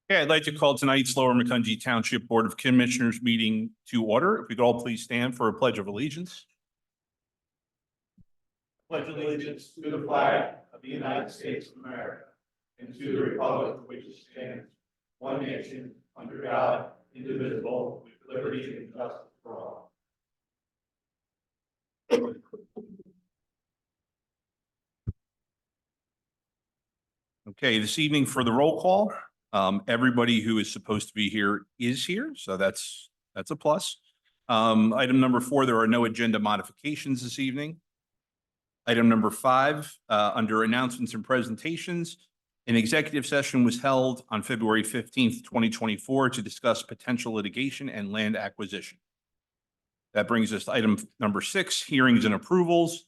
Okay, I'd like to call tonight's Lower Macungie Township Board of Commissioners meeting to order. If we could all please stand for a pledge of allegiance. Pledge allegiance to the flag of the United States of America and to the republic for which it stands, one nation, under God, indivisible, with liberty and justice for all. Okay, this evening for the roll call, everybody who is supposed to be here is here, so that's a plus. Item number 4, there are no agenda modifications this evening. Item number 5, under announcements and presentations, an executive session was held on February 15th, 2024 to discuss potential litigation and land acquisition. That brings us to item number 6, hearings and approvals.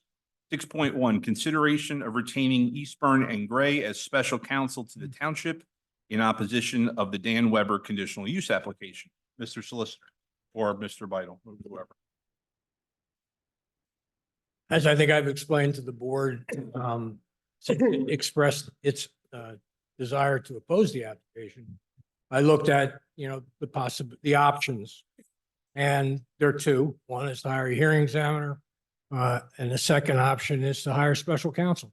6.1, consideration of retaining Eastburn and Gray as special counsel to the township in opposition of the Dan Weber conditional use application. Mr. Solicitor or Mr. Vital, whoever. As I think I've explained to the board, it expressed its desire to oppose the application. I looked at, the options, and there are two. One is to hire a hearing examiner, and the second option is to hire special counsel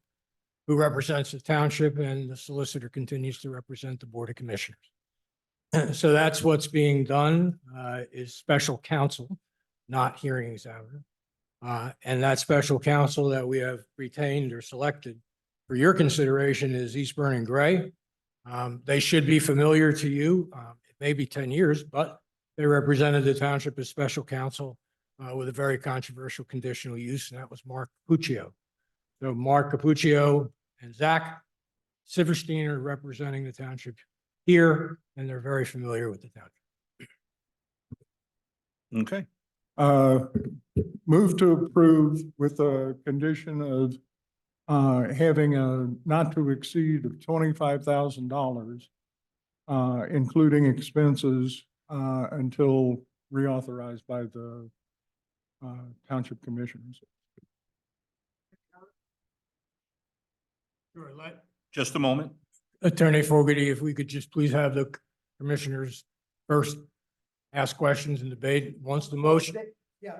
who represents the township, and the solicitor continues to represent the Board of Commissioners. So that's what's being done, is special counsel, not hearing examiner. And that special counsel that we have retained or selected for your consideration is Eastburn and Gray. They should be familiar to you. It may be 10 years, but they represented the township as special counsel with a very controversial conditional use, and that was Mark Capuccio. So Mark Capuccio and Zach Siverstein are representing the township here, and they're very familiar with the township. Okay. Move to approve with a condition of having a not to exceed of $25,000, including expenses until reauthorized by the township commissioners. Sure, Just a moment. Attorney Fogarty, if we could just please have the commissioners first ask questions and debate once the motion. Yeah.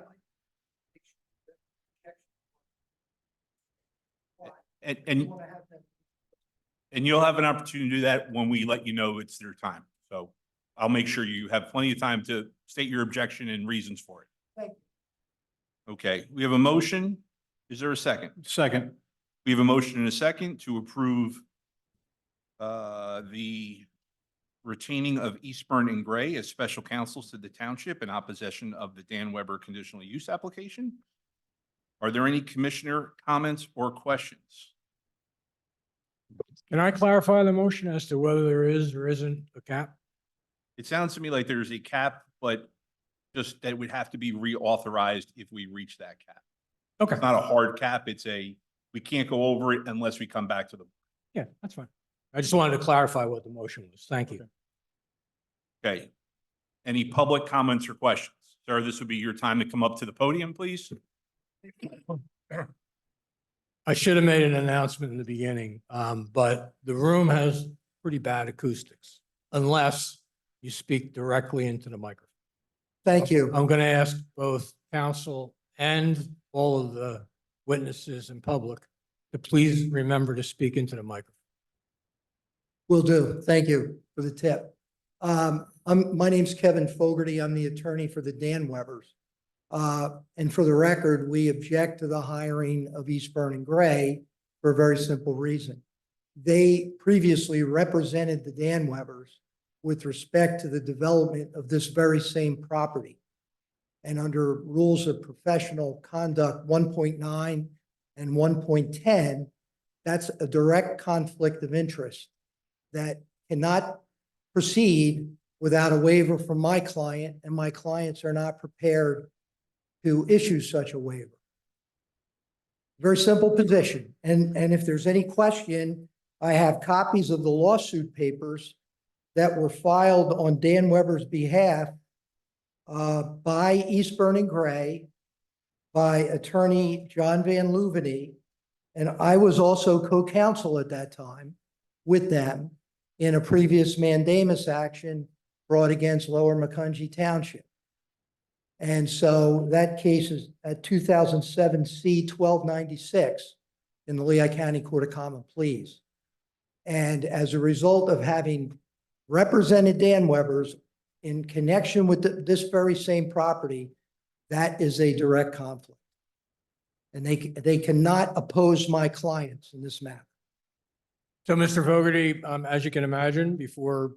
And you'll have an opportunity to do that when we let you know it's their time. So I'll make sure you have plenty of time to state your objection and reasons for it. Thank you. Okay, we have a motion. Is there a second? Second. We have a motion and a second to approve the retaining of Eastburn and Gray as special counsels to the township in opposition of the Dan Weber conditional use application. Are there any commissioner comments or questions? Can I clarify the motion as to whether there is or isn't a cap? It sounds to me like there's a cap, but just that would have to be reauthorized if we reach that cap. Okay. It's not a hard cap. It's we can't go over it unless we come back to the. Yeah, that's fine. I just wanted to clarify what the motion was. Thank you. Okay. Any public comments or questions? Sir, this would be your time to come up to the podium, please. I should have made an announcement in the beginning, but the room has pretty bad acoustics unless you speak directly into the microphone. Thank you. I'm going to ask both counsel and all of the witnesses in public to please remember to speak into the microphone. Will do. Thank you for the tip. My name's Kevin Fogarty. I'm the attorney for the Dan Webers. And for the record, we object to the hiring of Eastburn and Gray for a very simple reason. They previously represented the Dan Webers with respect to the development of this very same property. And under rules of professional conduct 1.9 and 1.10, that's a direct conflict of interest that cannot proceed without a waiver from my client, and my clients are not prepared to issue such a waiver. Very simple position. And if there's any question, I have copies of the lawsuit papers that were filed on Dan Weber's behalf by Eastburn and Gray, by attorney John Van Leuveney, and I was also co-counsel at that time with them. in a previous mandamus action brought against Lower Macungie Township. And so that case is at 2007 C 1296 in the Lehigh County Court of Common Pleas. And as a result of having represented Dan Weber's in connection with this very same property, that is a direct conflict. And they cannot oppose my clients in this matter. So, Mr. Fogarty, as you can imagine, before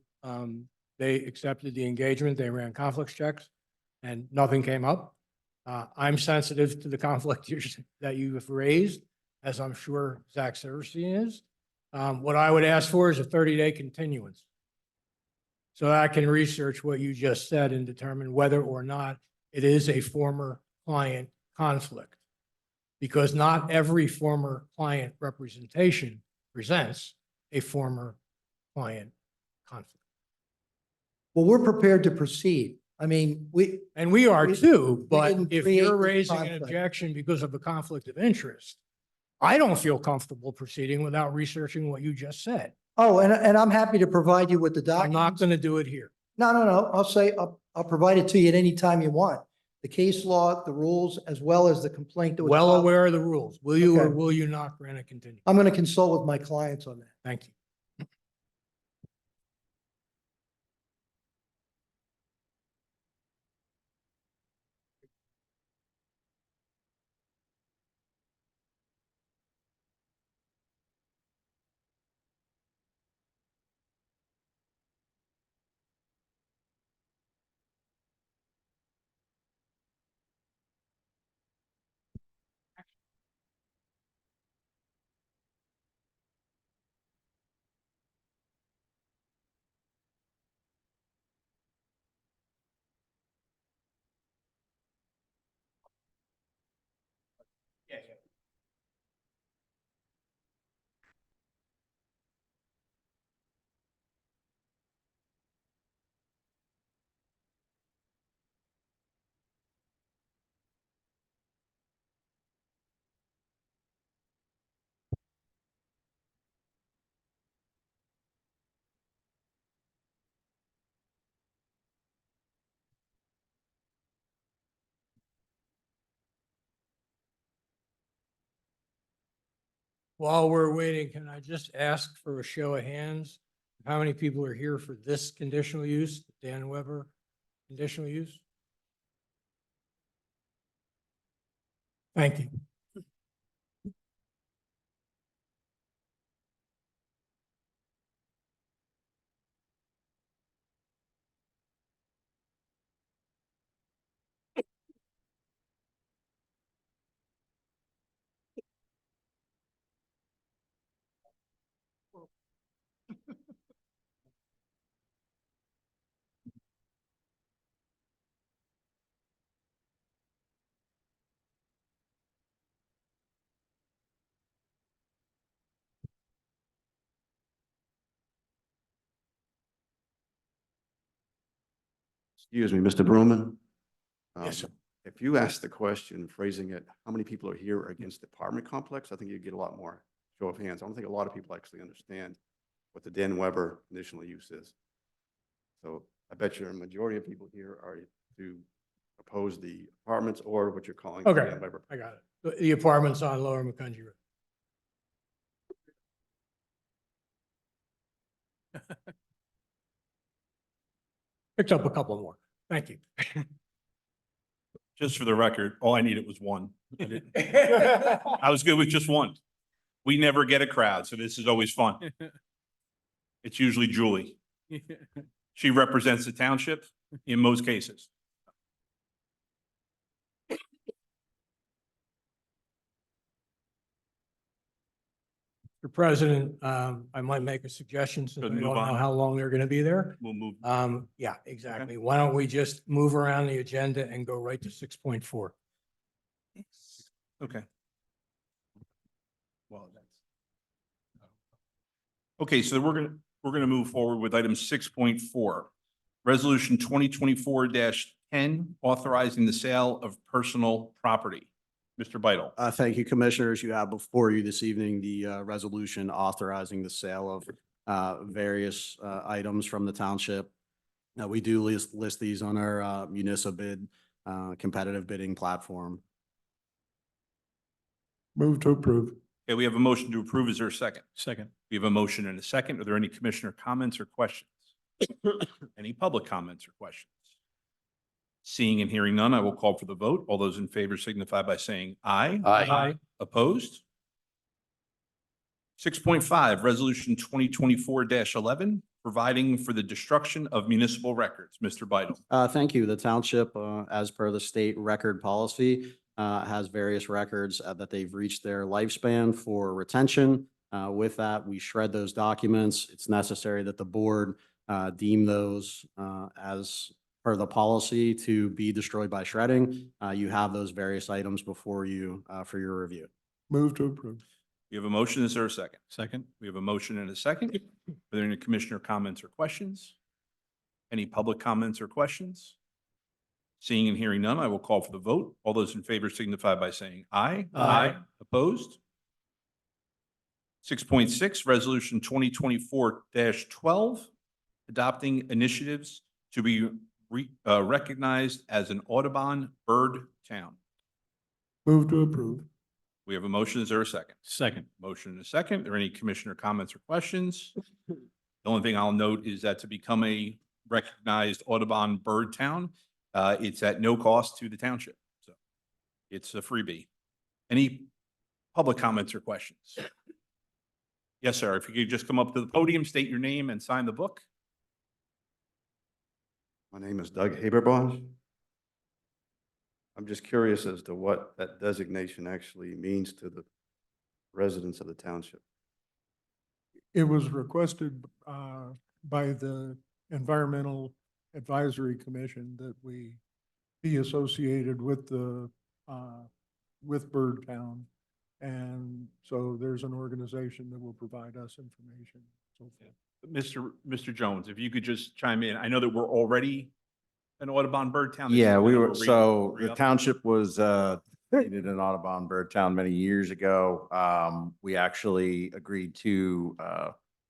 they accepted the engagement, they ran conflicts checks and nothing came up. I'm sensitive to the conflict that you have raised, as I'm sure Zach Severstein is. What I would ask for is a 30-day continuance, so I can research what you just said and determine whether or not it is a former client conflict. Because not every former client representation presents a former client conflict. Well, we're prepared to proceed. I mean, we are we- too, but didn't if create you're this raising an conflict. objection because of a conflict of interest, I don't feel comfortable proceeding without researching what you just said. Oh, and I'm happy to provide you with the I'm not documents. going to do it here. No. I'll provide it to you at any time you want. The case law, the rules, as well as the complaint that was Well filed. aware of the rules. Will you or Okay. will you not grant a continuance? I'm going to consult with my clients on that. Thank you. While we're waiting, can I just ask for a show of hands? How many people are here for this conditional use, Dan Weber conditional use? Thank you. Excuse me, Mr. Broman. Yes, sir. If you ask the question, phrasing it, how many people are here against the apartment complex, I think you'd get a lot more show of hands. I don't think a lot of people actually understand what the Dan Weber conditional use is. So I bet you a majority of people here are to oppose the apartments or what you're calling the Okay, Dan Weber. I got it. The apartments on Lower Macungie Road. Picked up a couple more. Thank you. Just for the record, all I needed was one. I was good with just one. We never get a crowd, so this is always fun. It's usually Julie. She represents the township in most cases. Mr. President, I might make a suggestion since I Good, don't move know on. how long they're going to be there. We'll move. Yeah, exactly. Why don't we just move around the agenda and go right to 6.4? Okay. Well, that's. Okay, so we're gonna move forward with item 6.4. Resolution 2024-10, authorizing the sale of personal property. Mr. Beidle. Thank you, Commissioners. You have before you this evening the resolution authorizing the sale of various items from the township. We do list these on our municipal bid, competitive bidding platform. Move to approve. Okay, we have a motion to approve. Is there a second? Second. We have a motion and a second. Are there any commissioner comments or questions? Any public comments or questions? Seeing and hearing none, I will call for the vote. All those in favor signify by saying aye. Aye. Opposed? 6.5, Resolution 2024-11, providing for the destruction of municipal records. Mr. Beidle. Thank you. The township, as per the state record policy, has various records that they've reached their lifespan for retention. With that, we shred those documents. It's necessary that the board deem those as per the policy to be destroyed by shredding. You have those various items before you for your review. Move to approve. We have a motion. Is there a second? Second. We have a motion and a second. Are there any commissioner comments or questions? Any public comments or questions? Seeing and hearing none, I will call for the vote. All those in favor signify by saying aye. Aye. Opposed? 6.6, Resolution 2024-12, adopting initiatives to be recognized as an Audubon bird town. Move to approve. We have a motion. Is there a second? Second. Motion and a second. Are there any commissioner comments or questions? The only thing I'll note is that to become a recognized Audubon bird town, it's at no cost to the township. So it's a freebie. Any public comments or questions? Yes, sir. If you could just come up to the podium, state your name and sign the book. My name is Doug Haberbosch. I'm just curious as to what that designation actually means to the residents of the township. It was requested by the Environmental Advisory Commission that we be associated with the with Bird Town. And so there's an organization that will provide us information. So forth. Mr. Jones, if you could just chime in. I know that we're already an Audubon bird town. Yeah, we I know were, we're so the re-up. township was created an Audubon bird town many years ago. We actually agreed to,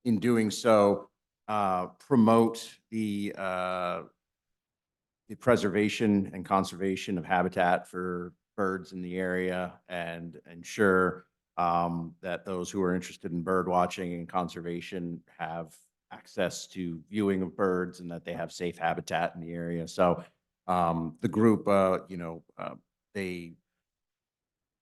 in doing so, promote the preservation and conservation of habitat for birds in the area and ensure that those who are interested in bird watching and conservation have access to viewing of birds and that they have safe habitat in the area. So the group, they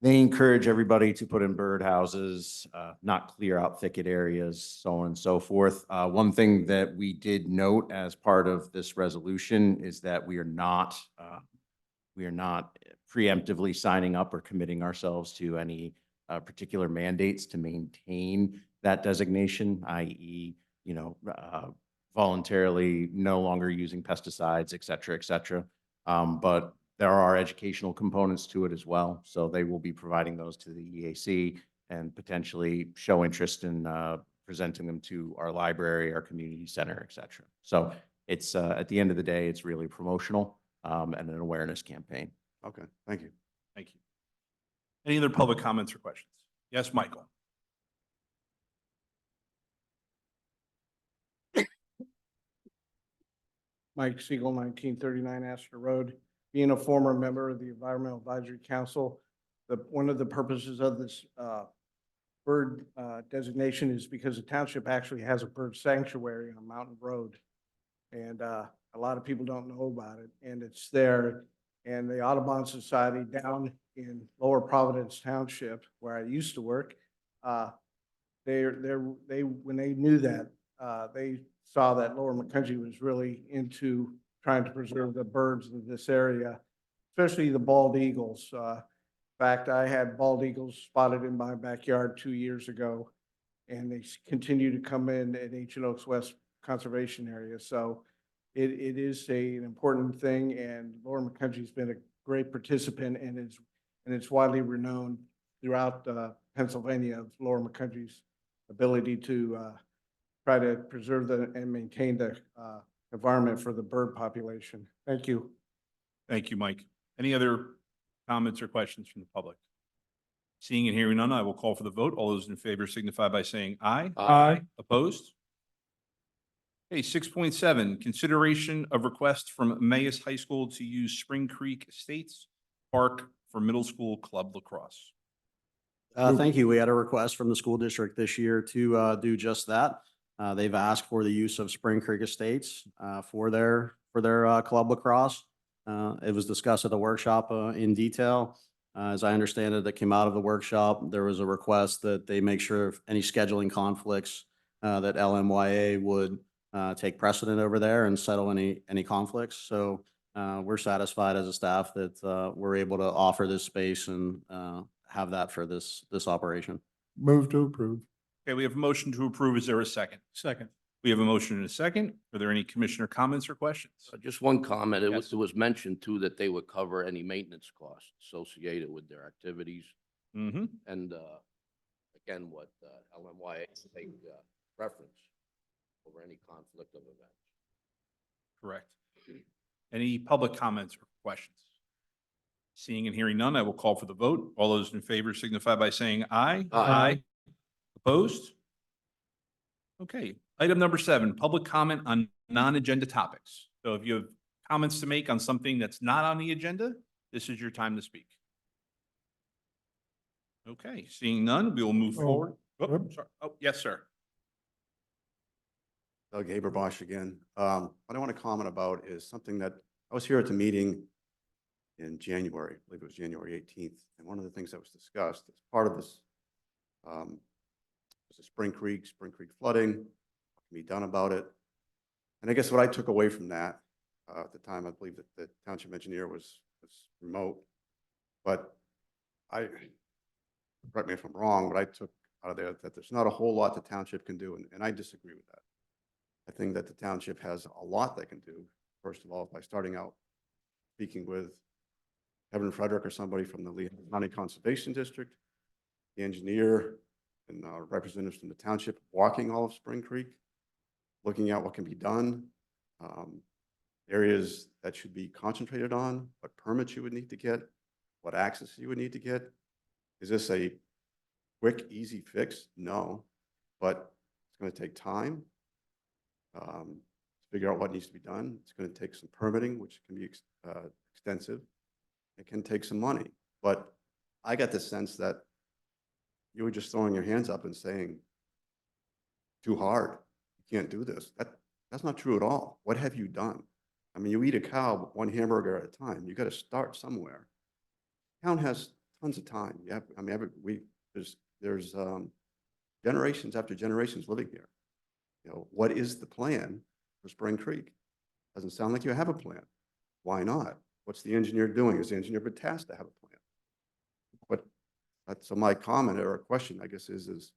encourage everybody to put in bird houses, not clear out thicket areas, so on and so forth. One thing that we did note as part of this resolution is that we are not preemptively signing up or committing ourselves to any particular mandates to maintain that designation, i.e., voluntarily no longer using pesticides, et cetera, but there are educational components to it as well. So they will be providing those to the EAC and potentially show interest in presenting them to our library, our community center, et cetera. So it's at the end of the day, it's really promotional and an awareness campaign. Okay, thank you. Thank you. Any other public comments or questions? Yes, Michael. Mike Siegel, 1939 Astor Road. Being a former member of the Environmental Advisory Council, one of the purposes of this bird designation is because the township actually has a bird sanctuary on Mountain Road. And a lot of people don't know about it, and it's there. And the Audubon Society down in Lower Providence Township, where I used to work, when they knew that, they saw that Lower McCountry was really into trying to preserve the birds in this area, especially the bald eagles. In fact, I had bald eagles spotted in my backyard 2 years ago, and they continue to come in at Ancient Oaks West Conservation Area. So it is an important thing, and Lower McCountry's been a great participant, and it's widely renowned throughout Pennsylvania of Lower McCountry's ability to try to preserve and maintain the environment for the bird population. Thank you. Thank you, Mike. Any other comments or questions from the public? Seeing and hearing none, I will call for the vote. All those in favor signify by saying aye. Aye. Opposed? Okay, 6.7, consideration of request from Emmaus High School to use Spring Creek Estates Park for middle school club lacrosse. Thank you. We had a request from the school district this year to do just that. They've asked for the use of Spring Creek Estates for their club lacrosse. It was discussed at the workshop in detail. As I understand it, that came out of the workshop, there was a request that they make sure if any scheduling conflicts that LMYA would take precedent over there and settle any conflicts. So we're satisfied as a staff that we're able to offer this space and have that for this operation. Move to approve. Okay, we have a motion to approve. Is there a second? Second. We have a motion and a second. Are there any commissioner comments or questions? Just one comment. It Yes. was mentioned too that they would cover any maintenance costs associated with their activities. Mm-hmm. And again, what LMYA take reference over any conflict of events. Correct. Any public comments or questions? Seeing and hearing none, I will call for the vote. All those in favor signify by saying aye. Aye. Opposed? Okay. Item number 7, public comment on non-agenda topics. So if you have comments to make on something that's not on the agenda, this is your time to speak. Okay, seeing none, we will move Oh, forward. Oh, yep. sorry. Oh, yes, sir. Doug Haberbosch again. What I want to comment about is something that I was here at the meeting in January, I believe it was January 18th. And one of the things that was discussed as part of this was the Spring Creek flooding, what can be done about it. And I guess what I took away from that at the time, I believe that the township engineer was remote, but correct me if I'm wrong, but I took out of there that there's not a whole lot the township can do, and I disagree with that. I think that the township has a lot they can do, first of all, by starting out speaking with Kevin Frederick or somebody from the Lee County Conservation District, the engineer, and representatives from the township walking all of Spring Creek, looking at what can be done, areas that should be concentrated on, what permits you would need to get, what access you would need to get. Is this a quick, easy fix? No, but it's going to take time. To figure out what needs to be done. It's going to take some permitting, which can be extensive. It can take some money, but I got the sense that you were just throwing your hands up and saying, too hard, you can't do this. That's not true at all. What have you done? I mean, you eat a cow one hamburger at a time. You got to start somewhere. Town has tons of time. Yeah, I mean, there's generations after generations living here. You know, what is the plan for Spring Creek? Doesn't sound like you have a plan. Why not? What's the engineer doing? Is the engineer been tasked to have a plan? So my comment or question, I guess, is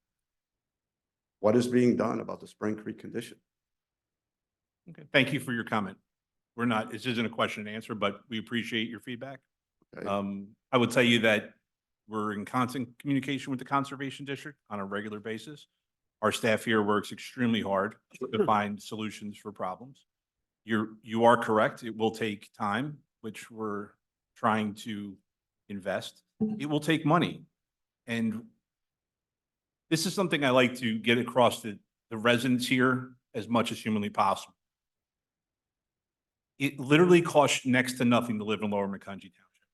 what is being done about the Spring Creek condition? Okay, thank you for your comment. This isn't a question and answer, but we appreciate your feedback. Okay. I would tell you that we're in constant communication with the Conservation District on a regular basis. Our staff here works extremely hard to find solutions for problems. You are correct. It will take time, which we're trying to invest. It will take money. And this is something I like to get across to the residents here as much as humanly possible. It literally costs next to nothing to live in Lower Macungie Township.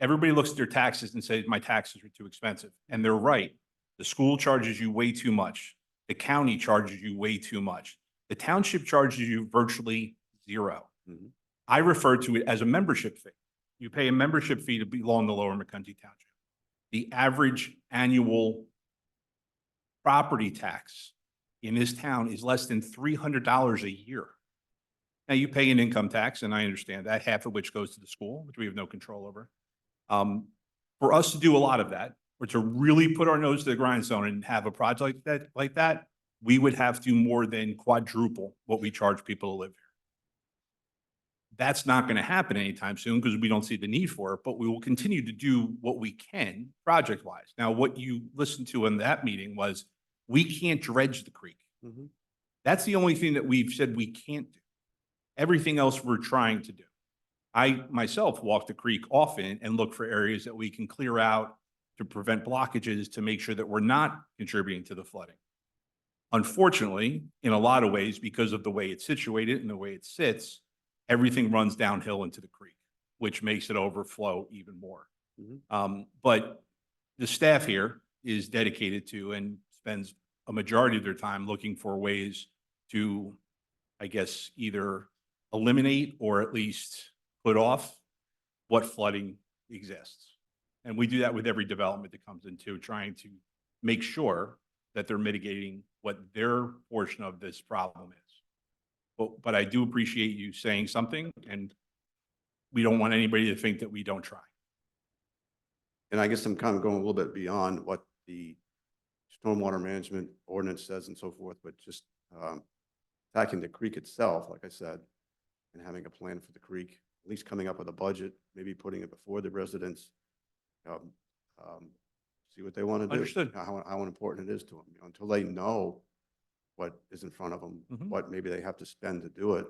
Everybody looks at their taxes and says, my taxes are too expensive. And they're right. The school charges you way too much. The county charges you way too much. The township charges you virtually zero. Mhm. I refer to it as a membership fee. You pay a membership fee to belong to Lower Macungie Township. The average annual property tax in this town is less than $300 a year. Now, you pay an income tax, and I understand that, half of which goes to the school, which we have no control over. For us to do a lot of that, or to really put our nose to the grindstone and have a project like that, we would have to more than quadruple what we charge people to live here. That's not going to happen anytime soon because we don't see the need for it, but we will continue to do what we can project-wise. Now, what you listened to in that meeting was, we can't dredge the creek. Mhm. That's the only thing that we've said we can't do. Everything else we're trying to do. I myself walk the creek often and look for areas that we can clear out to prevent blockages, to make sure that we're not contributing to the flooding. Unfortunately, in a lot of ways, because of the way it's situated and the way it sits, everything runs downhill into the creek, which makes it overflow even more. But the staff here is dedicated to and spends a majority of their time looking for ways to, I guess, either eliminate or at least put off what flooding exists. And we do that with every development that comes into trying to make sure that they're mitigating what their portion of this problem is. But I do appreciate you saying something, and we don't want anybody to think that we don't try. And I guess I'm kind of going a little bit beyond what the stormwater management ordinance says and so forth, but just attacking the creek itself, like I said, and having a plan for the creek, at least coming up with a budget, maybe putting it before the residents. See what they want to do. Understood. How important it is to them, until they know what is in front of them, what maybe they have to spend to do it.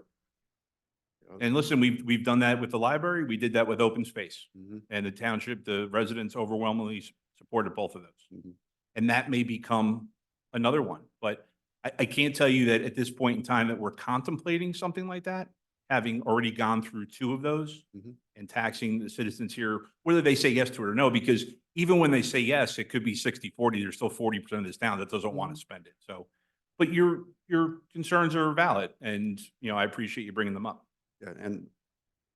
And listen, we've done that with the library. We did that with open space. Mhm. And the township, the residents overwhelmingly supported both of those. Mhm. And that may become another one. But I can't tell you that at this point in time that we're contemplating something like that, having already gone through two of those Mhm. and taxing the citizens here, whether they say yes to it or no, because even when they say yes, it could be 60-40. There's still 40% of this town that doesn't want to spend it. So, but your concerns are valid, and I appreciate you bringing them up. Yeah, and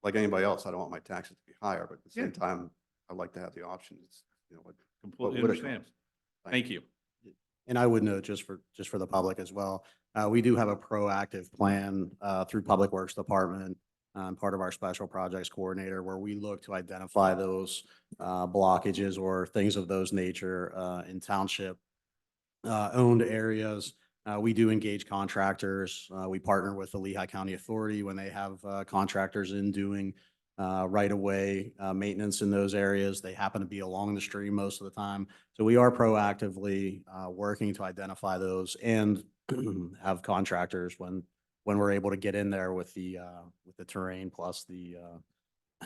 like anybody else, I don't want my taxes to be higher, but at the same Yeah. time, I'd like to have the options, what Completely would it understand. cost? Thank you. And I would note, just for the public as well, we do have a proactive plan through Public Works Department, part of our Special Projects Coordinator, where we look to identify those blockages or things of those nature in township owned areas. We do engage contractors. We partner with the Lehigh County Authority when they have contractors in doing right-of-way maintenance in those areas. They happen to be along the stream most of the time. So we are proactively working to identify those and have contractors when we're able to get in there with the terrain plus the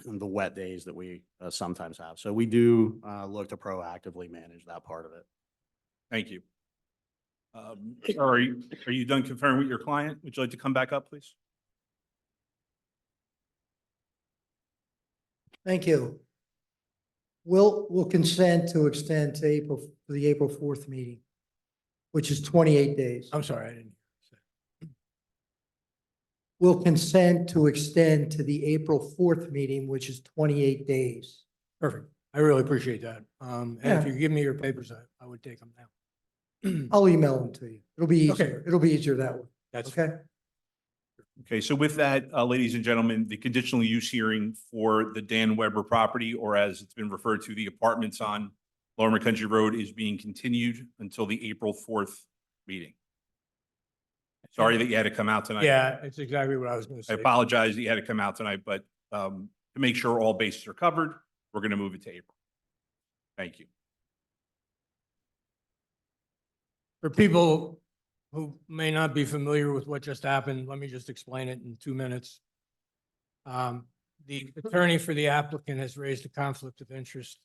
wet days that we sometimes have. So we do look to proactively manage that part of it. Thank you. Are you done conferring with your client? Would you like to come back up, please? Thank you. We'll consent to extend to the April 4th meeting, which is 28 days. I'm sorry, I didn't. We'll consent to extend to the April 4th meeting, which is 28 days. Perfect. I really appreciate that. And if Yeah. you give me your papers, I would take them now. I'll email them to you. It'll be Okay. easier. It'll be easier that way. That's Okay? Okay, so with that, ladies and gentlemen, the conditional use hearing for the Dan Weber property, or as it's been referred to, the apartments on Lower McCountry Road, is being continued until the April 4th meeting. Sorry that you had to come out tonight. Yeah, it's exactly what I was going to I say. apologize that you had to come out tonight, but to make sure all bases are covered, we're going to move it to April. Thank you. For people who may not be familiar with what just happened, let me just explain it in 2 minutes. The attorney for the applicant has raised a conflict of interest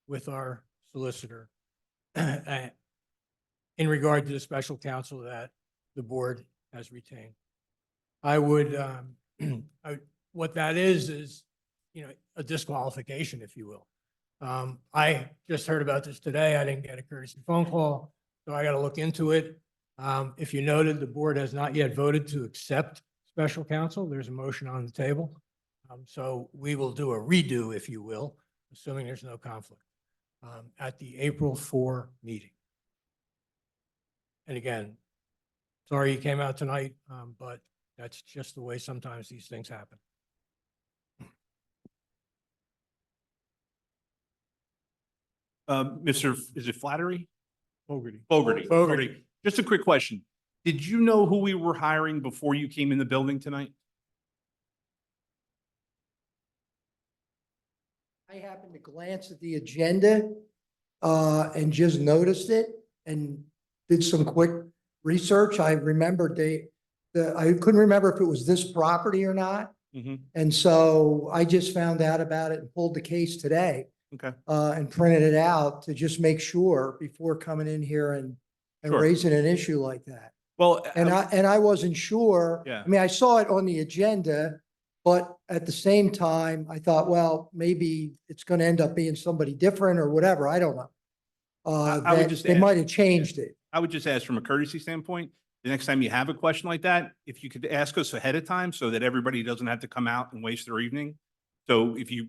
with our solicitor in regard to the special counsel that the board has retained. I would, what that is, a disqualification, if you will. I just heard about this today. I didn't get a courtesy phone call, so I got to look into it. If you noted, the board has not yet voted to accept special counsel. There's a motion on the table. So we will do a redo, if you will, assuming there's no conflict, at the April 4 meeting. And again, sorry you came out tonight, but that's just the way sometimes these things happen. Is it Flattery? Fogarty. Fogarty. Just a quick question. Did you know who we were hiring before you came in the building tonight? I happened to glance at the agenda and just noticed it and did some quick research. I remembered I couldn't remember if it was this property or not. And so I just found out about it and pulled the case today. Okay. And printed it out to just make sure before coming in here and and Sure. raising an issue like that. Well, And I wasn't sure. Yeah. I mean, I saw it on the agenda, but at the same time, I thought, well, maybe it's going to end up being somebody different or whatever. I don't know. I would That just they add- might have changed it. I would just ask from a courtesy standpoint, the next time you have a question like that, if you could ask us ahead of time so that everybody doesn't have to come out and waste their evening. So if you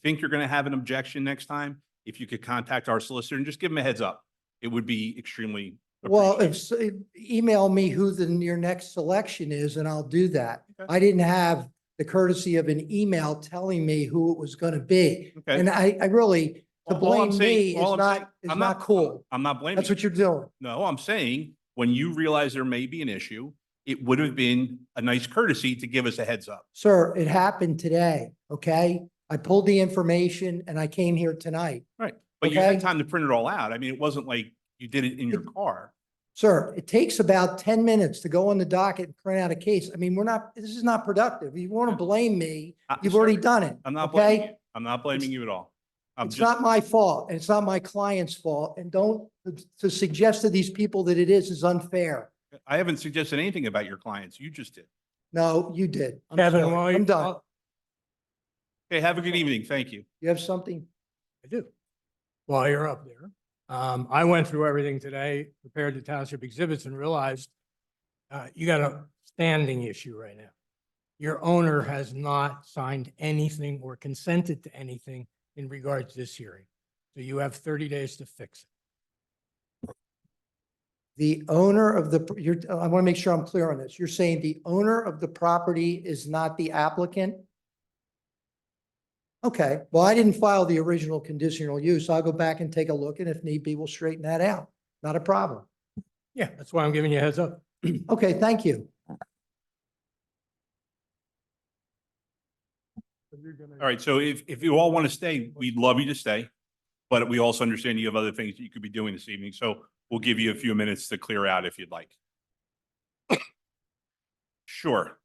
think you're going to have an objection next time, if you could contact our solicitor and just give them a heads up, it would be extremely Well, appreciated. email me who your next selection is and I'll do that. Okay. I didn't have the courtesy of an email telling me who it was going to be. Okay. And I really, to All I'm blame saying- me all is I'm saying- not, I'm not- cool. I'm not blaming. That's what you. you're doing. No, I'm saying when you realize there may be an issue, it would have been a nice courtesy to give us a heads up. Sir, it happened today, okay? I pulled the information and I came here tonight. Right. But you had Okay. time to print it all out. I mean, it wasn't like you did it in your car. Sir, it takes about 10 minutes to go on the docket and print out a case. I mean, this is not productive. You want to blame me, you've already done it. I'm not blaming Okay? you. I'm not blaming you at all. I'm It's just, not my fault and it's not my client's fault. And don't, to suggest to these people that it is unfair. I haven't suggested anything about your clients. You just did. No, you did. I'm Kevin, sorry. while I'm you, done. Okay, have a good evening. Thank you. You have something? I do. While you're up there, I went through everything today, prepared the township exhibits and realized you got a standing issue right now. Your owner has not signed anything or consented to anything in regards to this hearing. So you have 30 days to fix it. The owner of I want to make sure I'm clear on this. You're saying the owner of the property is not the applicant? Okay, well, I didn't file the original conditional use. I'll go back and take a look and if need be, we'll straighten that out. Not a problem. Yeah, that's why I'm giving you a heads up. Okay, thank you. All right. So if you all want to stay, we'd love you to stay. But we also understand you have other things that you could be doing this evening. So we'll give you a few minutes to clear out if you'd like. Sure.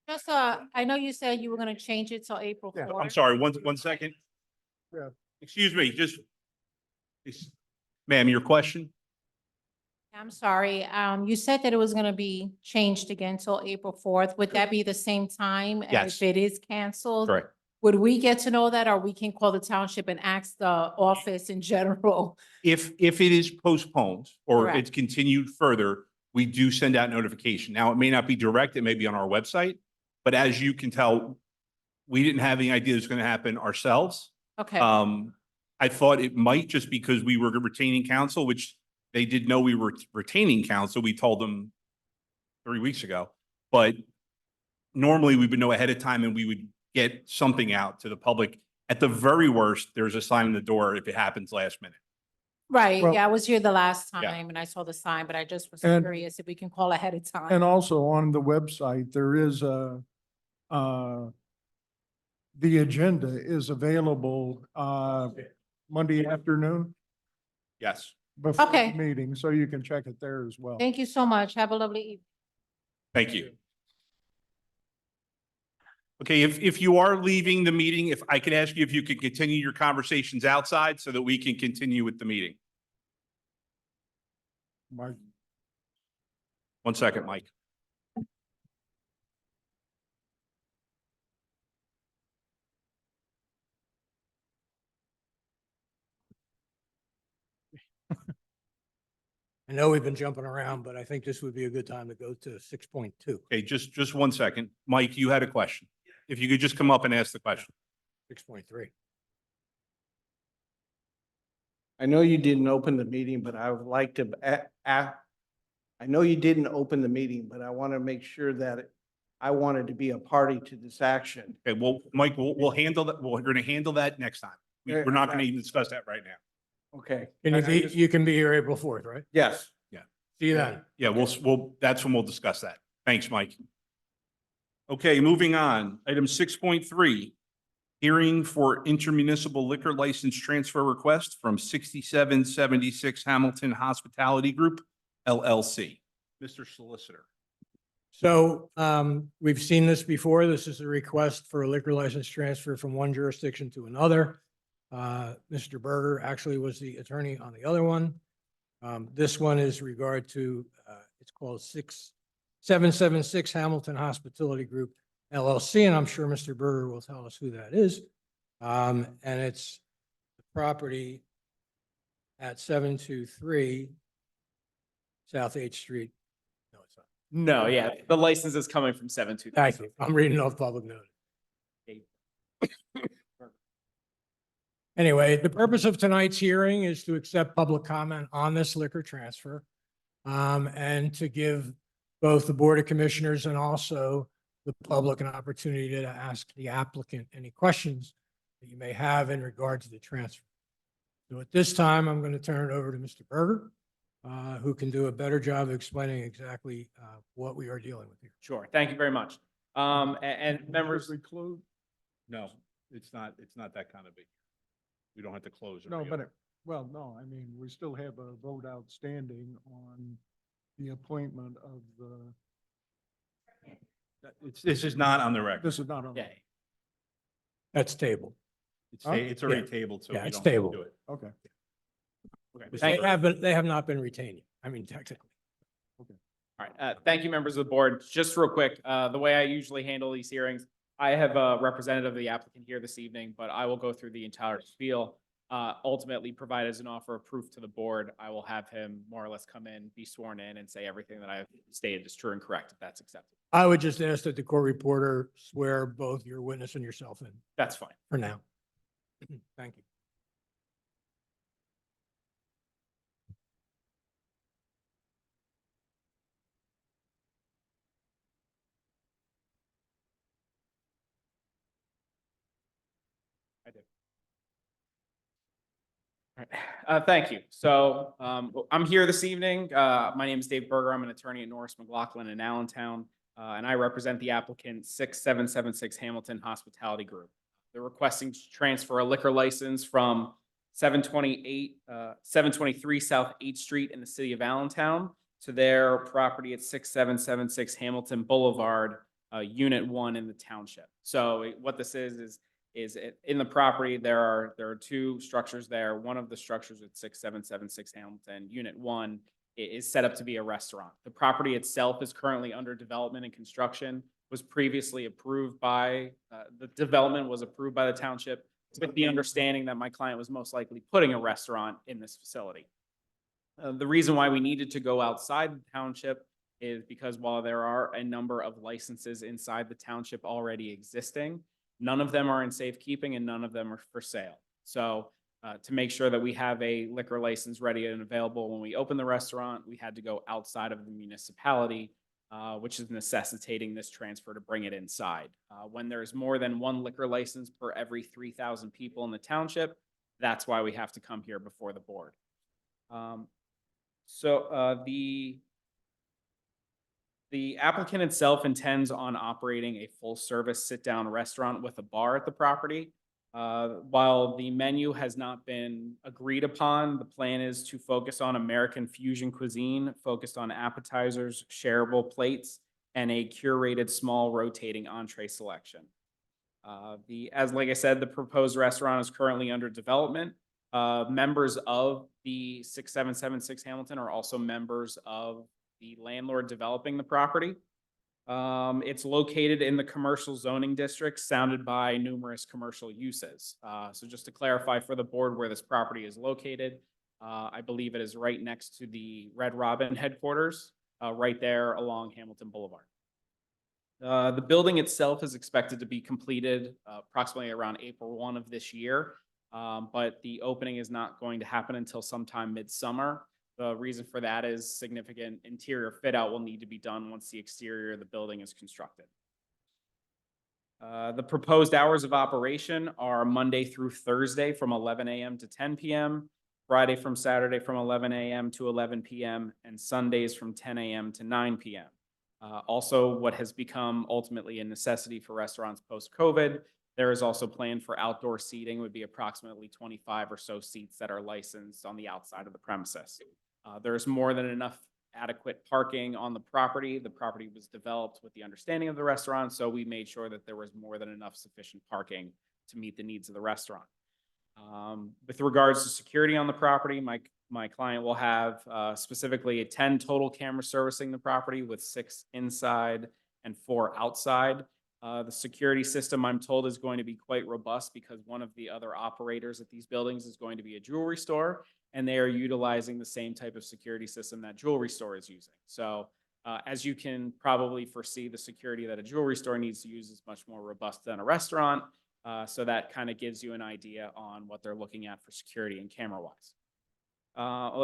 Just, I know you said you were gonna change it till April Yeah, 4th. I'm sorry, one second. Yeah. Excuse me, ma'am, your question? I'm sorry. You said that it was gonna be changed again till April 4th. Would that be the same time? And Yes. if it is canceled? Correct. Would we get to know that or we can call the township and ask the office in general? If it is postponed or Correct. it's continued further, we do send out notification. Now, it may not be direct, it may be on our website, but as you can tell, we didn't have any idea it was going to happen ourselves. Okay, I thought it might just because we were retaining counsel, which they did know we were retaining counsel. We told them 3 weeks ago, but normally we would know ahead of time and we would get something out to the public. At the very worst, there's a sign in the door if it happens last minute. right. Well- Yeah, I was here the last Yeah. time and I saw the sign, but I just was And- curious if we can call ahead of time. And also on the website, there is the agenda is available, Monday afternoon Yes. before the Okay. meeting, so you can check it there as well. Thank you so much. Have a lovely evening. Thank you. Okay, if you are leaving the meeting, if I could ask you if you could continue your conversations outside so that we can continue with the meeting. Mike? 1 second, Mike. I know we've been jumping around, but I think this would be a good time to go to 6.2, Okay, just 1 second. Mike, you had a question. If you could just come up and ask the question. 6.3. I know you didn't open the meeting, but I would like to, I know you didn't open the meeting, but I want to make sure that I wanted to be a party to this action. Okay, well, Mike, we'll handle that. We're going to handle that next time. We're not going to even discuss that right now. Okay. Can you I be, just- you can be here April 4th, right? Yes. See you then. Yeah, that's when we'll discuss that. Thanks, Mike. Okay, moving on. Item 6.3, hearing for intermunicipal liquor license transfer request from 6776 Hamilton Hospitality Group, LLC. Mr. Solicitor. So we've seen this before. This is a request for a liquor license transfer from one jurisdiction to another. Mr. Berger actually was the attorney on the other one. This one is regard to, it's called 776 Hamilton Hospitality Group LLC, and I'm sure Mr. Berger will tell us who that is. And it's the property at 723 South 8th Street. No, it's not. No, yeah, the license is coming from 723. Thank you. I'm reading off public notice. Anyway, the purpose of tonight's hearing is to accept public comment on this liquor transfer, and to give both the Board of Commissioners and also the public an opportunity to ask the applicant any questions that you may have in regard to the transfer. So at this time, I'm going to turn it over to Mr. Berger, who can do a better job of explaining exactly what we are dealing with here. Sure, thank you very much. And members, We close? No, it's not that kind of big. We don't have to close. or No, but, reopen. well, no, I mean, we still have a vote outstanding on the appointment of the, This is not on the record. this is not on. yeah, That's tabled. It's already Yeah. tabled, so Yeah, we it's don't have to tabled. do it. Okay. okay, They thank you. they have not been retained. I mean, technically. All right, thank you, members of the board. Just real quick, the way I usually handle these hearings, I have a representative of the applicant here this evening, but I will go through the entire spiel. Ultimately, provide as an offer of proof to the board, I will have him more or less come in, be sworn in, and say everything that I have stated is true and correct, if that's accepted. I would just ask that the court reporter swear both your witness and yourself in That's fine. for now. Thank you. I did. All right. Thank you. So I'm here this evening. My name is Dave Berger. I'm an attorney at Norris McLaughlin in Allentown, and I represent the applicant 6776 Hamilton Hospitality Group. They're requesting to transfer a liquor license from 723 South 8th Street in the city of Allentown to their property at 6776 Hamilton Boulevard, Unit 1 in the township. So what this is in the property, there are two structures there. One of the structures at 6776 Hamilton, Unit 1, is set up to be a restaurant. The property itself is currently under development and construction, was previously approved by, the development was approved by the township with the understanding that my client was most likely putting a restaurant in this facility. The reason why we needed to go outside the township is because while there are a number of licenses inside the township already existing, none of them are in safekeeping and none of them are for sale. So to make sure that we have a liquor license ready and available when we open the restaurant, we had to go outside of the municipality, which is necessitating this transfer to bring it inside. When there's more than one liquor license per every 3,000 people in the township, that's why we have to come here before the board. The applicant itself intends on operating a full-service sit-down restaurant with a bar at the property. While the menu has not been agreed upon, the plan is to focus on American fusion cuisine, focused on appetizers, shareable plates, and a curated small rotating entree selection. Like I said, the proposed restaurant is currently under development. Members of the 6776 Hamilton are also members of the landlord developing the property. It's located in the commercial zoning district, surrounded by numerous commercial uses. So just to clarify for the board where this property is located, I believe it is right next to the Red Robin headquarters, right there along Hamilton Boulevard. The building itself is expected to be completed approximately around April 1 of this year, but the opening is not going to happen until sometime midsummer. The reason for that is significant interior fit out will need to be done once the exterior of the building is constructed. The proposed hours of operation are Monday through Thursday from 11 a.m. to 10 p.m., Friday from Saturday from 11 a.m. to 11 p.m., and Sundays from 10 a.m. to 9 p.m. Also, what has become ultimately a necessity for restaurants post-COVID, there is also planned for outdoor seating, would be approximately 25 or so seats that are licensed on the outside of the premises. There's more than enough adequate parking on the property. The property was developed with the understanding of the restaurant, so we made sure that there was more than enough sufficient parking to meet the needs of the restaurant. With regards to security on the property, my my client will have specifically 10 total cameras servicing the property with 6 inside and 4 outside. The security system, I'm told, is going to be quite robust because one of the other operators at these buildings is going to be a jewelry store, and they are utilizing the same type of security system that jewelry store is using. So as you can probably foresee, the security that a jewelry store needs to use is much more robust than a restaurant. So that kind of gives you an idea on what they're looking at for security and camera wise.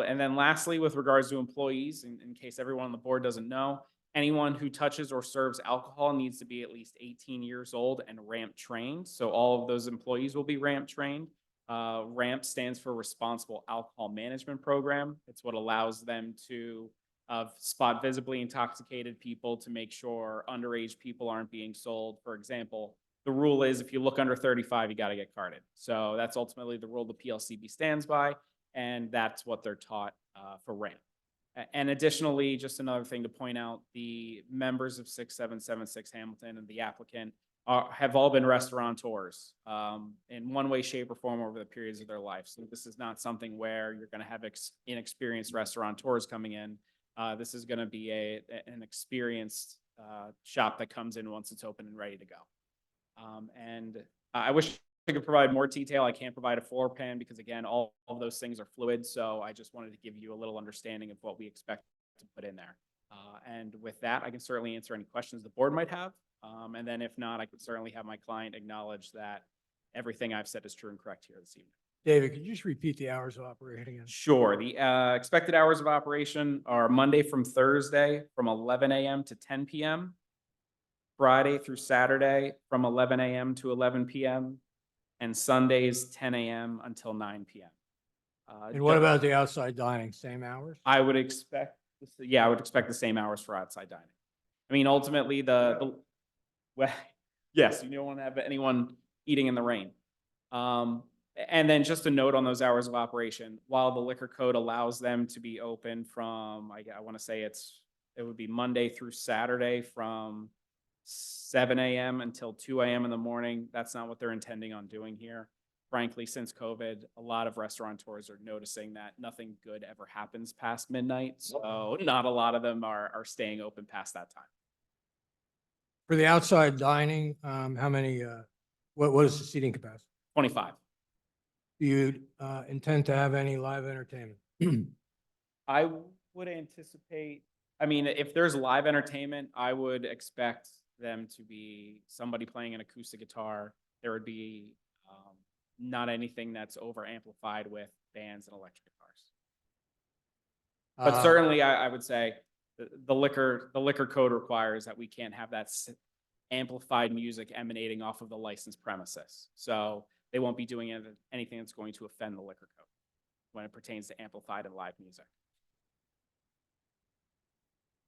And then lastly, with regards to employees, in case everyone on the board doesn't know, anyone who touches or serves alcohol needs to be at least 18 years old and ramp trained. So all of those employees will be ramp trained. RAMP stands for Responsible Alcohol Management Program. It's what allows them to spot visibly intoxicated people to make sure underage people aren't being sold. For example, the rule is if you look under 35, you got to get carded. So that's ultimately the rule the PLCB stands by, and that's what they're taught for RAMP. And additionally, just another thing to point out, the members of 6776 Hamilton and the applicant have all been restaurateurs in one way, shape, or form over the periods of their life. So this is not something where you're going to have inexperienced restaurateurs coming in. This is going to be an experienced shop that comes in once it's open and ready to go. And I wish I could provide more detail. I can't provide a floor plan because, again, all of those things are fluid. So I just wanted to give you a little understanding of what we expect to put in there. And with that, I can certainly answer any questions the board might have. And then if not, I could certainly have my client acknowledge that everything I've said is true and correct here this evening. David, could you just repeat the hours of operation again? Sure. The expected hours of operation are Monday from Thursday from 11 a.m. to 10 p.m., Friday through Saturday from 11 a.m. to 11 p.m., and Sundays 10 a.m. until 9 p.m. And what about the outside dining? Same hours? I would expect, I would expect the same hours for outside dining. I mean, ultimately, well, yes, you don't want to have anyone eating in the rain. And then just a note on those hours of operation, while the liquor code allows them to be open from, I want to say it would be Monday through Saturday from 7 a.m. until 2 a.m. in the morning. That's not what they're intending on doing here. Frankly, since COVID, a lot of restaurateurs are noticing that nothing good ever happens past midnight. So not a lot of them are staying open past that time. For the outside dining, how many, what is the seating capacity? 25. Do you intend to have any live entertainment? I would anticipate, I mean, if there's live entertainment, I would expect them to be somebody playing an acoustic guitar. There would be not anything that's over amplified with bands and electric guitars. But certainly I would say the liquor code requires that we can't have that amplified music emanating off of the licensed premises. So they won't be doing anything that's going to offend the liquor code when it pertains to amplified and live music.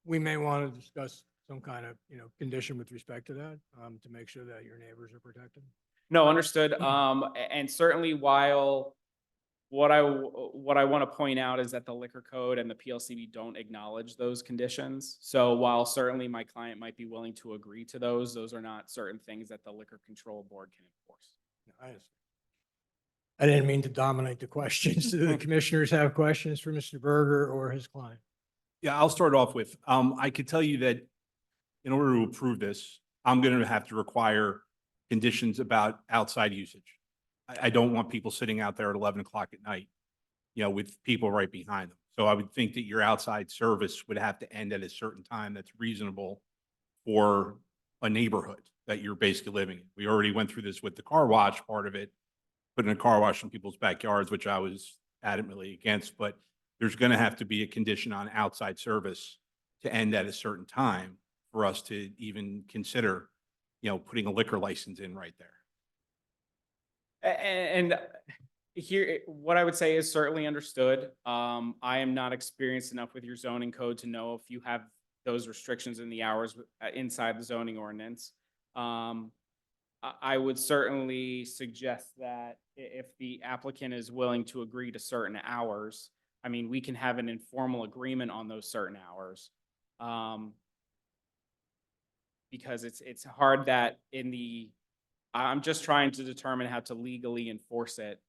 We may want to discuss some kind of, condition with respect to that, to make sure that your neighbors are protected. No, understood. And certainly while what I want to point out is that the liquor code and the PLCB don't acknowledge those conditions. So while certainly my client might be willing to agree to those are not certain things that the Liquor Control Board can enforce. I understand. I didn't mean to dominate the questions. Do the commissioners have questions for Mr. Berger or his client? Yeah, I'll start off with, I could tell you that in order to approve this, I'm going to have to require conditions about outside usage. I don't want people sitting out there at 11 o'clock at night, with people right behind them. So I would think that your outside service would have to end at a certain time that's reasonable for a neighborhood that you're basically living in. We already went through this with the car wash part of it, putting a car wash in people's backyards, which I was adamantly against, but there's going to have to be a condition on outside service to end at a certain time for us to even consider, putting a liquor license in right there. And here, what I would say is certainly understood. I am not experienced enough with your zoning code to know if you have those restrictions in the hours inside the zoning ordinance. I would certainly suggest that if the applicant is willing to agree to certain hours, I mean, we can have an informal agreement on those certain hours. Because it's hard that I'm just trying to determine how to legally enforce it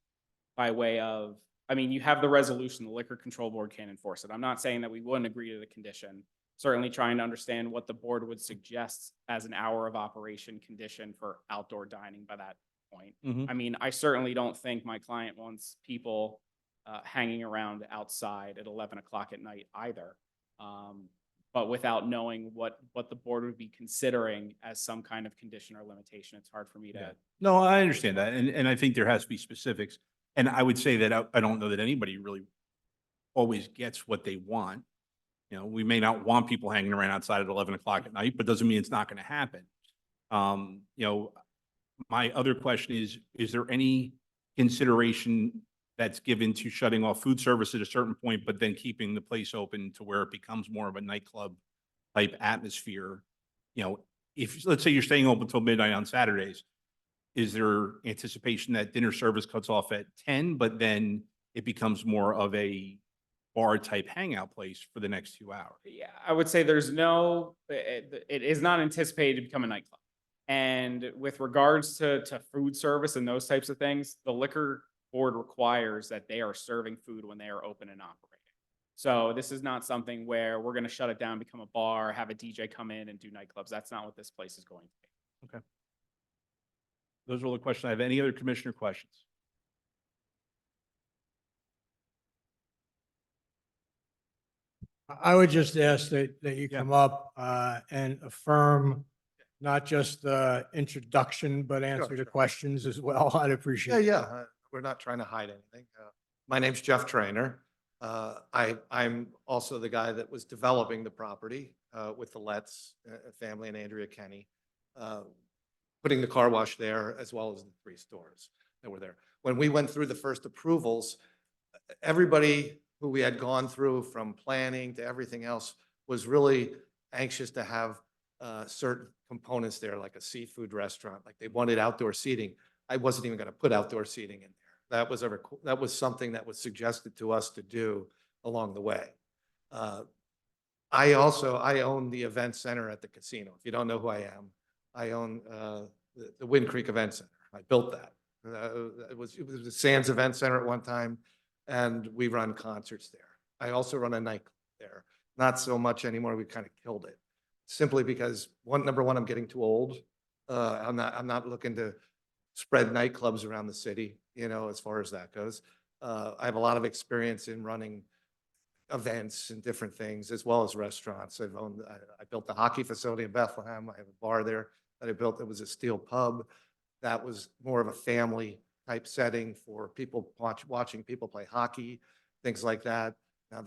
by way of I mean, you have the resolution, the Liquor Control Board can enforce it. I'm not saying that we wouldn't agree to the condition. Certainly trying to understand what the board would suggest as an hour of operation condition for outdoor dining by that point. Mhm. I mean, I certainly don't think my client wants people hanging around outside at 11 o'clock at night either. But without knowing what the board would be considering as some kind of condition or limitation, it's hard for me Yeah. to. No, I understand that. And I think there has to be specifics. And I would say that I don't know that anybody really always gets what they want. You know, we may not want people hanging around outside at 11 o'clock at night, but doesn't mean it's not going to happen. You know, my other question is there any consideration that's given to shutting off food service at a certain point, but then keeping the place open to where it becomes more of a nightclub type atmosphere? You know, if, let's say you're staying open until midnight on Saturdays, is there anticipation that dinner service cuts off at 10, but then it becomes more of a bar type hangout place for the next 2 hours? Yeah, I would say there's no, it is not anticipated to become a nightclub. And with regards to food service and those types of things, the liquor board requires that they are serving food when they are open and operating. So this is not something where we're going to shut it down, become a bar, have a DJ come in and do nightclubs. That's not what this place is going to be. Okay. Those are all the questions I have. Any other commissioner questions? I would just ask that you Yeah. come up and affirm not just the introduction, but answer the questions as well. I'd appreciate it. Yeah. We're not trying to hide anything. My name's Jeff Trainer. I'm also the guy that was developing the property with the Letts family and Andrea Kenny, putting the car wash there as well as the 3 stores that were there. When we went through the first approvals, everybody who we had gone through from planning to everything else was really anxious to have certain components there, like a seafood restaurant, like they wanted outdoor seating. I wasn't even going to put outdoor seating in there. That was something that was suggested to us to do along the way. I own the event center at the casino. If you don't know who I am, I own the Wind Creek Event Center. I built that. It was a Sands Event Center at one time, and we run concerts there. I also run a nightclub there. Not so much anymore. We kind of killed it, simply because number one, I'm getting too old. I'm not looking to spread nightclubs around the city, you know, as far as that goes. I have a lot of experience in running events and different things, as well as restaurants. I built the hockey facility in Bethlehem. I have a bar there that I built. It was a steel pub. That was more of a family type setting for people watching people play hockey, things like that. Now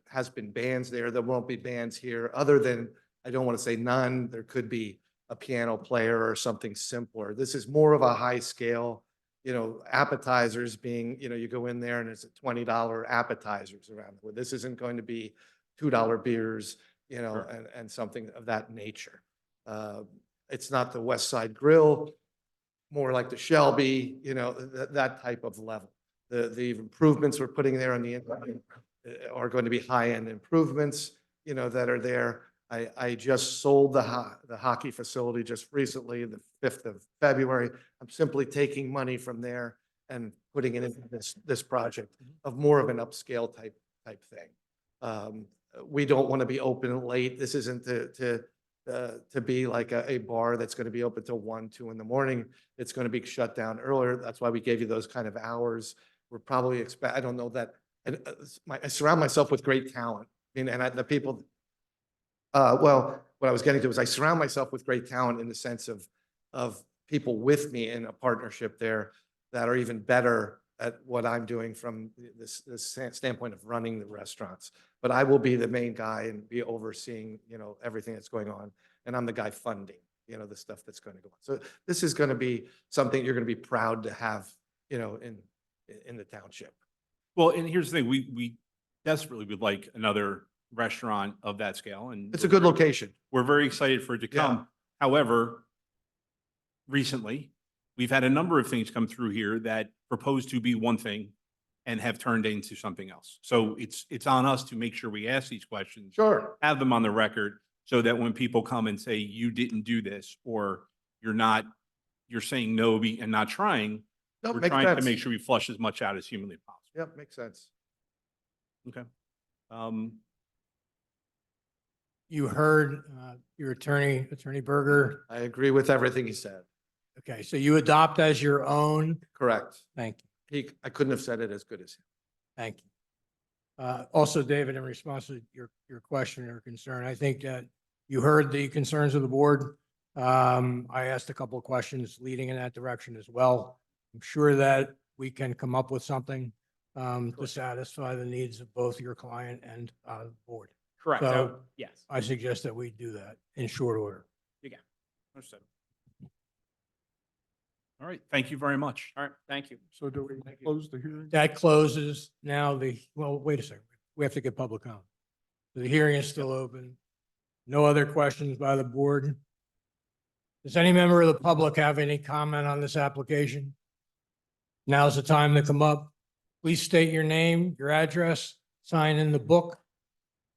has been bands there. There won't be bands here, other than, I don't want to say none. There could be a piano player or something simpler. This is more of a high scale, you know, appetizers being, you know, you go in there and it's a $20 appetizers around it. This isn't going to be $2 beers, you know, Sure. and something of that nature. It's not the West Side Grill, more like the Shelby, you know, that type of level. The improvements we're putting there on the inside are going to be high-end improvements, you know, that are there. I just sold the hockey facility just recently, the 5th of February. I'm simply taking money from there and putting it into this project of more of an upscale type thing. We don't want to be open late. This isn't to be like a bar that's going to be open till 1, 2 in the morning. It's going to be shut down earlier. That's why we gave you those kind of hours. We're probably I don't know that. I surround myself with great talent. I mean, and the people. Well, what I was getting to was I surround myself with great talent in the sense of people with me in a partnership there that are even better at what I'm doing from this standpoint of running the restaurants. But I will be the main guy and be overseeing, you know, everything that's going on. And I'm the guy funding, you know, the stuff that's going to go on. So this is going to be something you're going to be proud to have, you know, in the township. Well, and here's the thing, we desperately would like another restaurant of that scale, and It's a good location. we're very excited for it to come. However, recently, we've had a number of things come through here that propose to be one thing and have turned into something else. So it's on us to make sure we ask these questions. Sure. Have them on the record so that when people come and say, you didn't do this, or you're saying no and not trying, No, We're makes trying to sense. make sure we flush as much out as humanly possible. Yep, makes sense. Okay. Um, You heard your attorney, Attorney Berger. I agree with everything he said. Okay, so you adopt as your own. Correct. Thank you. I couldn't have said it as good as him. Thank you. Also, David, in response to your question or concern, I think that you heard the concerns of the board. I asked a couple of questions leading in that direction as well. I'm sure that we can come up with something to satisfy the needs of both your client and the board. Correct. So Yes, I suggest that we do that in short order. you can. Understood. all right. Thank you very much. All right, thank you. So do we close the hearing? That closes now well, wait a second. We have to get public comment. The hearing is still open. No other questions by the board. Does any member of the public have any comment on this application? Now's the time to come up. Please state your name, your address, sign in the book.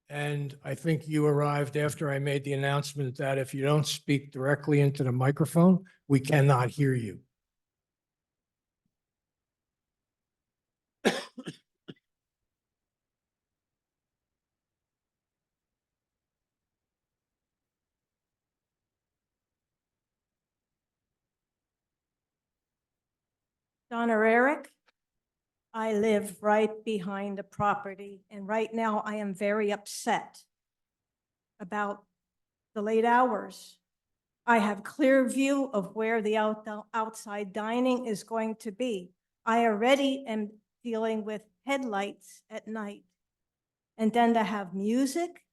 And I think you arrived after I made the announcement that if you don't speak directly into the microphone, we cannot hear you. Donna Eric. I live right behind the property, and right now I am very upset about the late hours. I have clear view of where the outside dining is going to be. I already am dealing with headlights at night. And then to have music.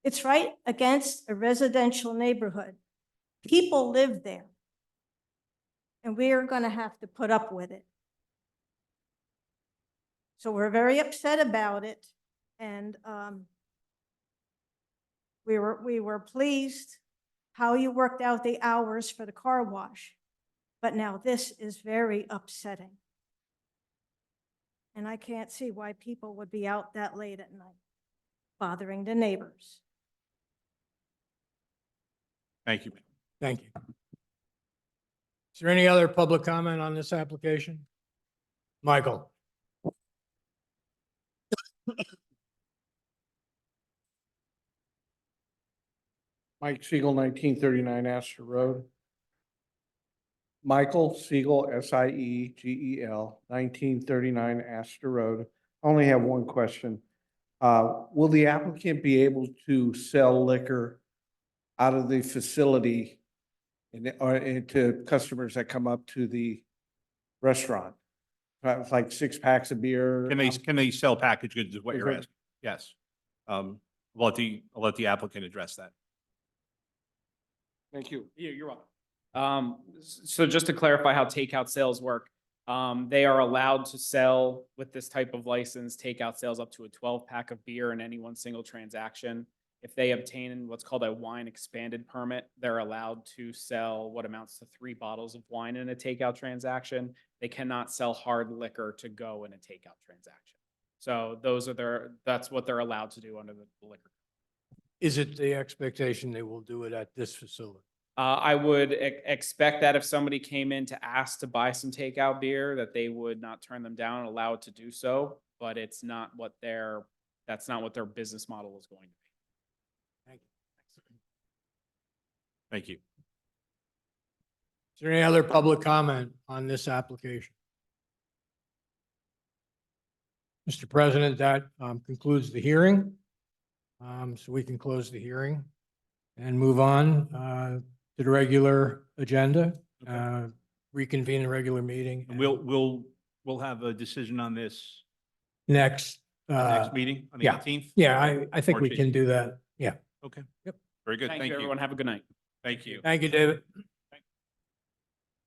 It's right against a residential neighborhood. People live there. And we are going to have to put up with it. So we're very upset about it. And we were pleased how you worked out the hours for the car wash. But now this is very upsetting. And I can't see why people would be out that late at night, bothering the neighbors. Thank you. Thank you. Is there any other public comment on this application? Michael? Mike Siegel, 1939 Astor Road. Michael Siegel, Siegel, 1939 Astor Road. I only have one question. Will the applicant be able to sell liquor out of the facility or to customers that come up to the restaurant? Like 6 packs of beer? Can they sell packaged goods is what you're Okay. asking? Yes. I'll let the applicant address that. Thank you. You're welcome. So just to clarify how takeout sales work, they are allowed to sell with this type of license, takeout sales up to a 12-pack of beer in any one single transaction. If they obtain what's called a wine expanded permit, they're allowed to sell what amounts to 3 bottles of wine in a takeout transaction. They cannot sell hard liquor to go in a takeout transaction. So that's what they're allowed to do under the liquor. Is it the expectation they will do it at this facility? I would expect that if somebody came in to ask to buy some takeout beer, that they would not turn them down and allow it to do so, but that's not what their business model is going to be. Thank you. Thank you. Is there any other public comment on this application? Mr. President, that concludes the hearing. So we can close the hearing and move on to the regular agenda, reconvene the regular meeting. And we'll have a decision on this Next. next meeting on the yeah. 18th. Yeah, I think we March can do that. Yeah. Okay. Yep. Very good. Thank you, everyone. Have a good night. Thank you. Thank you, David.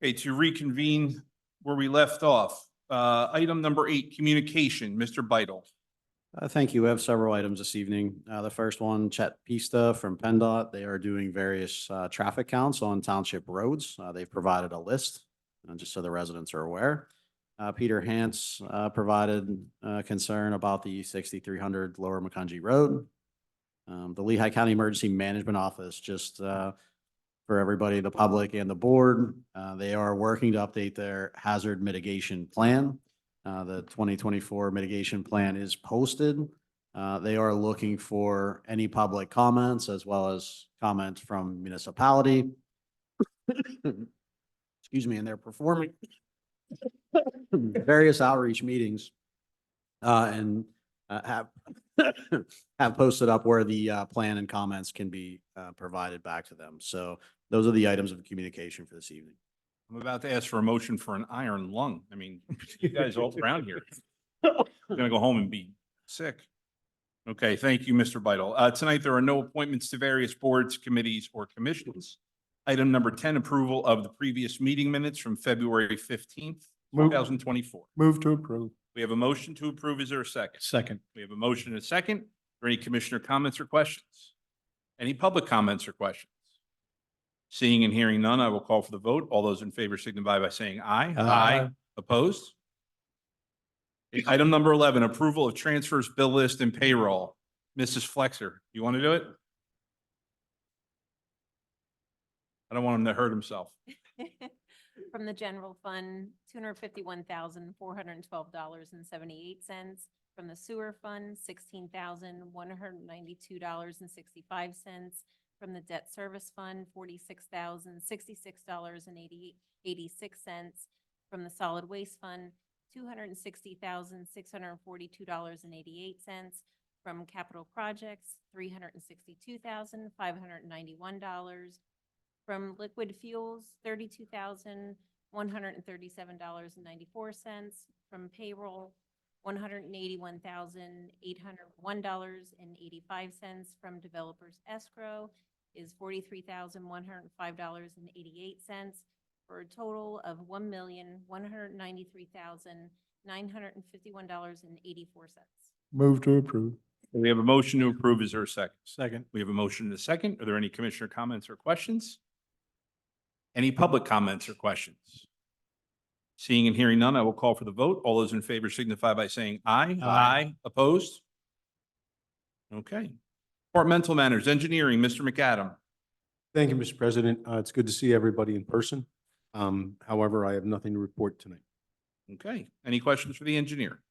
Okay, to reconvene where we left off, item number 8, communication, Mr. Beidle. Thank you. We have several items this evening. The first one, Chet Pista from PennDOT. They are doing various traffic counts on township roads. They've provided a list, just so the residents are aware. Peter Hance provided concern about the 6300 Lower Macungie Road. The Lehigh County Emergency Management Office just for everybody, the public and the board. They are working to update their hazard mitigation plan. The 2024 mitigation plan is posted. They are looking for any public comments as well as comments from municipality. Excuse me, and they're performing various outreach meetings and have have posted up where the plan and comments can be provided back to them. So those are the items of communication for this evening. I'm about to ask for a motion for an iron lung. I mean, you guys all around here. Gonna go home and be sick. Okay, thank you, Mr. Vital. Tonight, there are no appointments to various boards, committees, or commissions. Item number 10, approval of the previous meeting minutes from February 15th, Move. 2024. Move to approve. We have a motion to approve. Is there a second? Second. We have a motion and a second. Are there any commissioner comments or questions? Any public comments or questions? Seeing and hearing none, I will call for the vote. All those in favor signify by saying aye. Aye. Opposed? Item number 11, approval of transfers, bill list, and payroll. Mrs. Flexer, you want to do it? I don't want him to hurt himself. From the general fund, $251,412.78. From the sewer fund, $16,192.65. From the debt service fund, $46,066.86. From the solid waste fund, $260,642.88. From capital projects, $362,591. From liquid fuels, $32,137.94. From payroll, $181,801.85. From developers escrow is $43,105.88, for a total of $1,193,951.84. Move to approve. We have a motion to approve. Is there a second? Second. We have a motion and a second. Are there any commissioner comments or questions? Any public comments or questions? Seeing and hearing none, I will call for the vote. All those in favor signify by saying aye. Aye. Opposed? Okay. Departmental matters, engineering, Mr. McAdam. Thank you, Mr. President. It's good to see everybody in person. However, I have nothing to report tonight. Okay. Any questions for the engineer?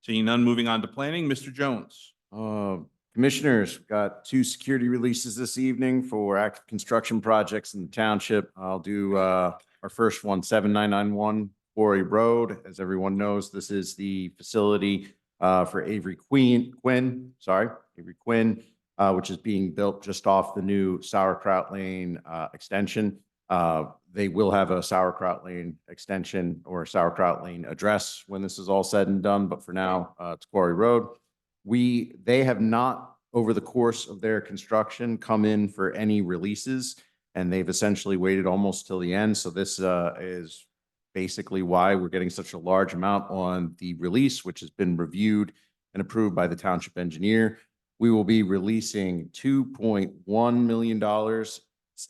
Seeing none, moving on to planning, Mr. Jones. Commissioners, got 2 security releases this evening for active construction projects in the township. I'll do our first one, 7991 Quarry Road. As everyone knows, this is the facility for Avery Quinn, which is being built just off the new Sauerkraut Lane extension. They will have a Sauerkraut Lane extension or Sauerkraut Lane address when this is all said and done, but for now, it's Quarry Road. They have not, over the course of their construction, come in for any releases, and they've essentially waited almost till the end. So this is basically why we're getting such a large amount on the release, which has been reviewed and approved by the township engineer. We will be releasing $2.1 million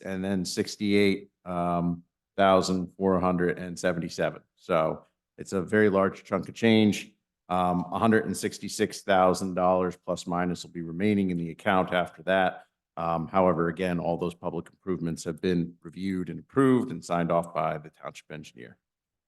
and then 68,477. So it's a very large chunk of change. $166,000 plus minus will be remaining in the account after that. However, again, all those public improvements have been reviewed and approved and signed off by the township engineer.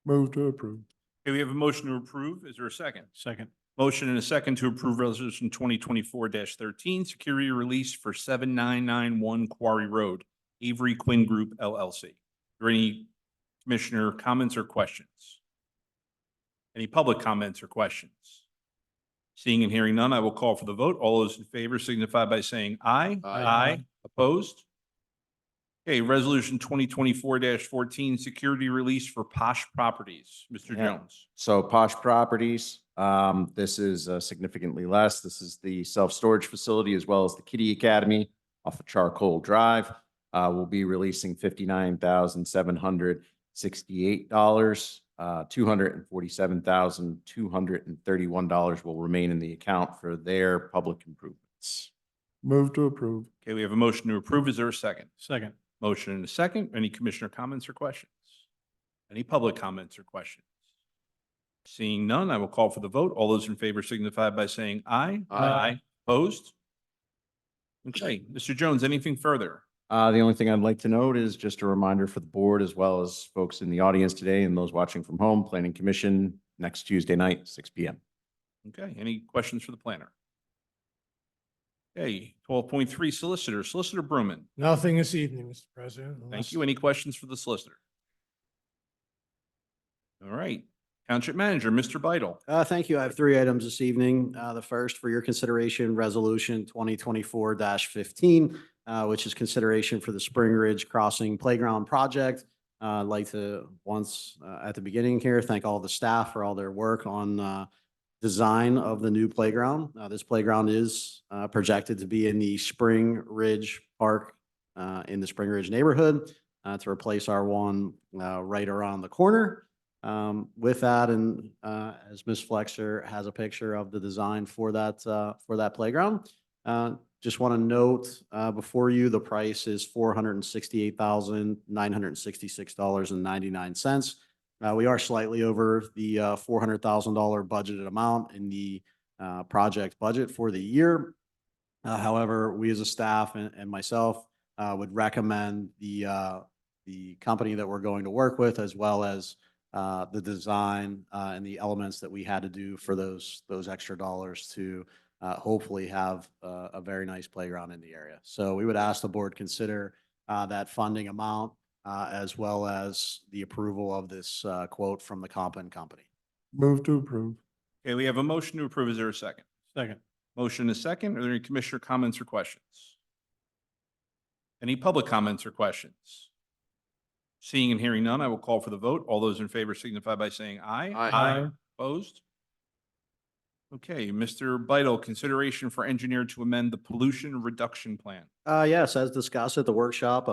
Move to approve. Okay, we have a motion to approve. Is there a second? Second. Motion and a second to approve resolution 2024-13, security release for 7991 Quarry Road, Avery Quinn Group LLC. Are there any commissioner comments or questions? Any public comments or questions? Seeing and hearing none, I will call for the vote. All those in favor signify by saying aye. Aye. Opposed? Okay, resolution 2024-14, security release for Posh Properties. Mr. Yeah. Jones. So Posh Properties, this is significantly less. This is the self-storage facility as well as the Kitty Academy off of Charcoal Drive. We'll be releasing $59,768. $247,231 will remain in the account for their public improvements. Move to approve. Okay, we have a motion to approve. Is there a second? Second. Motion and a second. Any commissioner comments or questions? Any public comments or questions? Seeing none, I will call for the vote. All those in favor signify by saying aye. Aye. Opposed? Okay, Mr. Jones, anything further? The only thing I'd like to note is just a reminder for the board as well as folks in the audience today and those watching from home, Planning Commission next Tuesday night, 6 PM. Okay, any questions for the planner? Okay, 12.3 Solicitor, Solicitor Bruman. Nothing this evening, Mr. President. Thank unless- you. Any questions for the solicitor? All right, Township Manager, Mr. Beidle. Thank you. I have three items this evening. The first for your consideration, Resolution 2024-15, which is consideration for the Spring Ridge Crossing Playground Project. I'd like to once at the beginning here, thank all the staff for all their work on design of the new playground. This playground is projected to be in the Spring Ridge Park in the Spring Ridge neighborhood to replace our one right around the corner. With that, and as Ms. Flexer has a picture of the design for that playground, just want to note before you, the price is $468,966.99. We are slightly over the $400,000 budgeted amount in the project budget for the year. However, we as a staff and myself would recommend the company that we're going to work with, as well as the design and the elements that we had to do for those extra dollars to hopefully have a very nice playground in the area. So we would ask the board consider that funding amount as well as the approval of this quote from the Compen Company. Move to approve. Okay, we have a motion to approve. Is there a second? Second. Motion is second. Are there any commissioner comments or questions? Any public comments or questions? Seeing and hearing none, I will call for the vote. All those in favor signify by saying aye. Aye. Opposed? Okay, Mr. Beidle, consideration for engineer to amend the pollution reduction plan. Yes, as discussed at the workshop,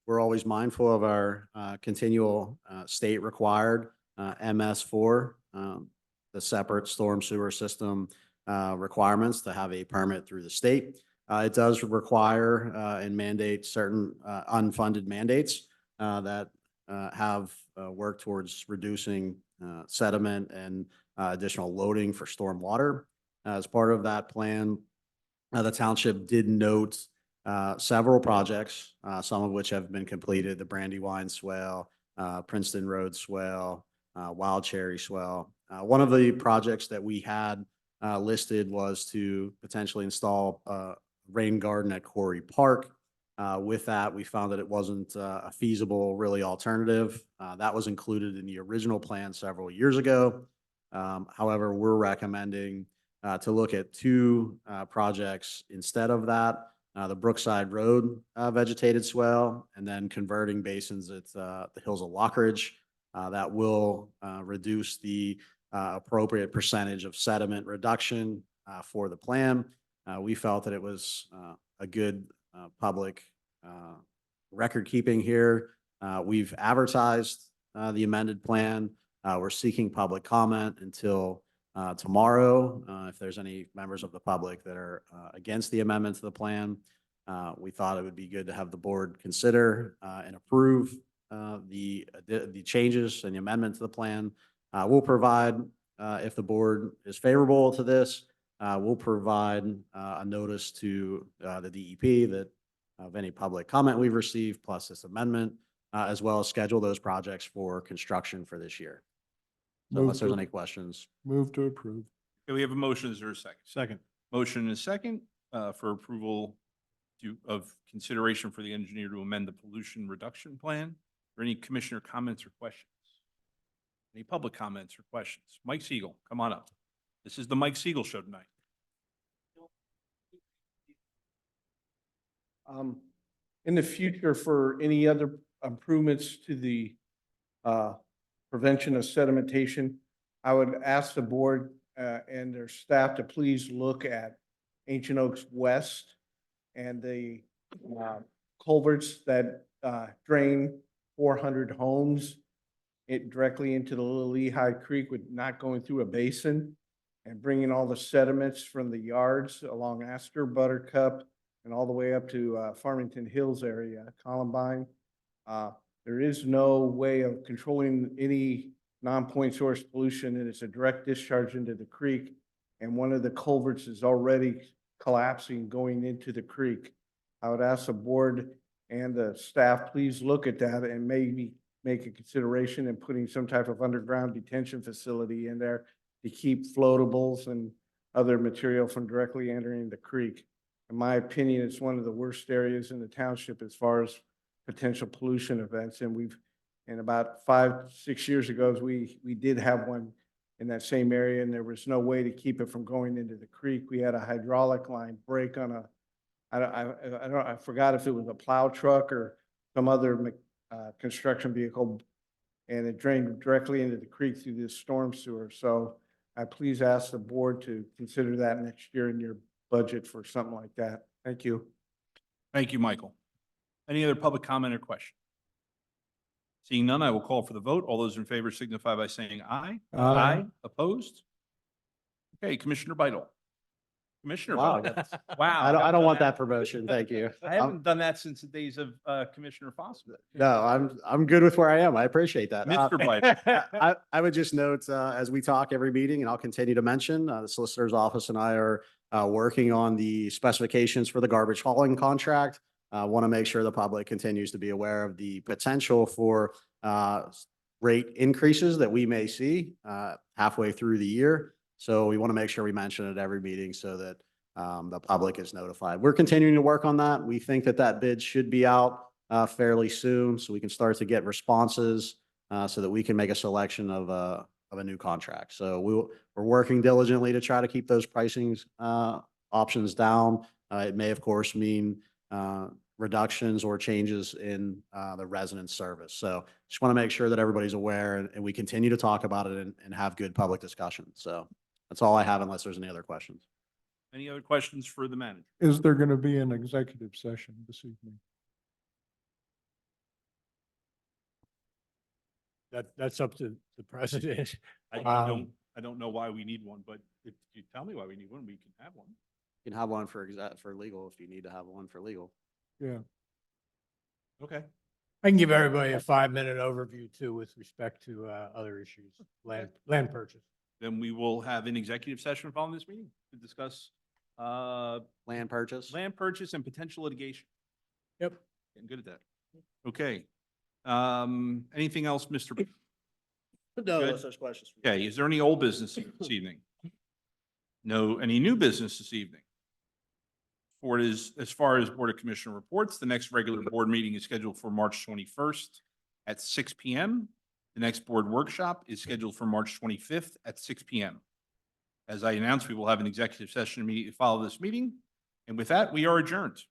we're always mindful of our continual state required MS4, the separate storm sewer system requirements to have a permit through the state. It does require and mandate certain unfunded mandates that have worked towards reducing sediment and additional loading for storm water. As part of that plan, the township did note several projects, some of which have been completed, the Brandywine Swale, Princeton Road Swale, Wild Cherry Swale. One of the projects that we had listed was to potentially install a rain garden at Quarry Park. With that, we found that it wasn't a feasible, really alternative. That was included in the original plan several years ago. However, we're recommending to look at two projects instead of that. The Brookside Road vegetated swale, and then converting basins at the Hills of Lockridge. That will reduce the appropriate percentage of sediment reduction for the plan. We felt that it was a good public record keeping here. We've advertised the amended plan. We're seeking public comment until tomorrow. If there's any members of the public that are against the amendment to the plan, we thought it would be good to have the board consider and approve the changes and the amendment to the plan. We'll provide, if the board is favorable to this, we'll provide a notice to the DEP that of any public comment we've received, plus this amendment, as well as schedule those projects for construction for this year. So unless there's any questions. Move to approve. Okay, we have a motion. Is there a second? Second. Motion is second for approval of consideration for the engineer to amend the pollution reduction plan. Or any commissioner comments or questions? Any public comments or questions? Mike Siegel, come on up. This is the Mike Siegel Show tonight. In the future, for any other improvements to the prevention of sedimentation, I would ask the board and their staff to please look at Ancient Oaks West and the culverts that drain 400 homes directly into the Little Lehigh Creek with not going through a basin and bringing all the sediments from the yards along Astor, Buttercup, and all the way up to Farmington Hills area, Columbine. There is no way of controlling any non-point source pollution, and it's a direct discharge into the creek. And one of the culverts is already collapsing going into the creek. I would ask the board and the staff please look at that and maybe make a consideration in putting some type of underground detention facility in there to keep floatables and other material from directly entering the creek. In my opinion, it's one of the worst areas in the township as far as potential pollution events. And and about 5, 6 years ago, we did have one in that same area, and there was no way to keep it from going into the creek. We had a hydraulic line break on I forgot if it was a plow truck or some other construction vehicle, and it drained directly into the creek through this storm sewer. So I please ask the board to consider that next year in your budget for something like that. Thank you. Thank you, Michael. Any other public comment or question? Seeing none, I will call for the vote. All those in favor signify by saying aye. Aye. Opposed? Okay, Commissioner Beidle. Commissioner Wow, Beidle. that's- Wow. I don't want that promotion. Thank you. I haven't done that since the days of Commissioner Foster. No, I'm good with where I am. I appreciate that. Mr. Biden. I would just note, as we talk every meeting, and I'll continue to mention, the Solicitor's Office and I are working on the specifications for the garbage hauling contract. Want to make sure the public continues to be aware of the potential for rate increases that we may see halfway through the year. So we want to make sure we mention it at every meeting so that the public is notified. We're continuing to work on that. We think that that bid should be out fairly soon, so we can start to get responses so that we can make a selection of a new contract. So we're working diligently to try to keep those pricings options down. It may, of course, mean reductions or changes in the resident service. So just want to make sure that everybody's aware and we continue to talk about it and have good public discussion. So that's all I have unless there's any other questions. Any other questions for the manager? Is there going to be an executive session this evening? That's up to the president. I Um, don't know why we need one, but if you tell me why we need one, we can have one. You can have one for legal if you need to have one for legal. Yeah. Okay. I can give everybody a 5-minute overview too with respect to other issues, land purchase. Then we will have an executive session following this meeting to discuss Land purchase. land purchase and potential litigation. Yep. Getting good at that. Okay. Anything else, Mr. B? No, Good. unless there's questions. Okay, is there any old business this evening? No, any new business this evening? For it is, as far as Board of Commissioner reports, the next regular board meeting is scheduled for March 21st at 6 PM. The next board workshop is scheduled for March 25th at 6 PM. As I announced, we will have an executive session immediately follow this meeting. And with that, we are adjourned.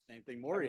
Same thing Maury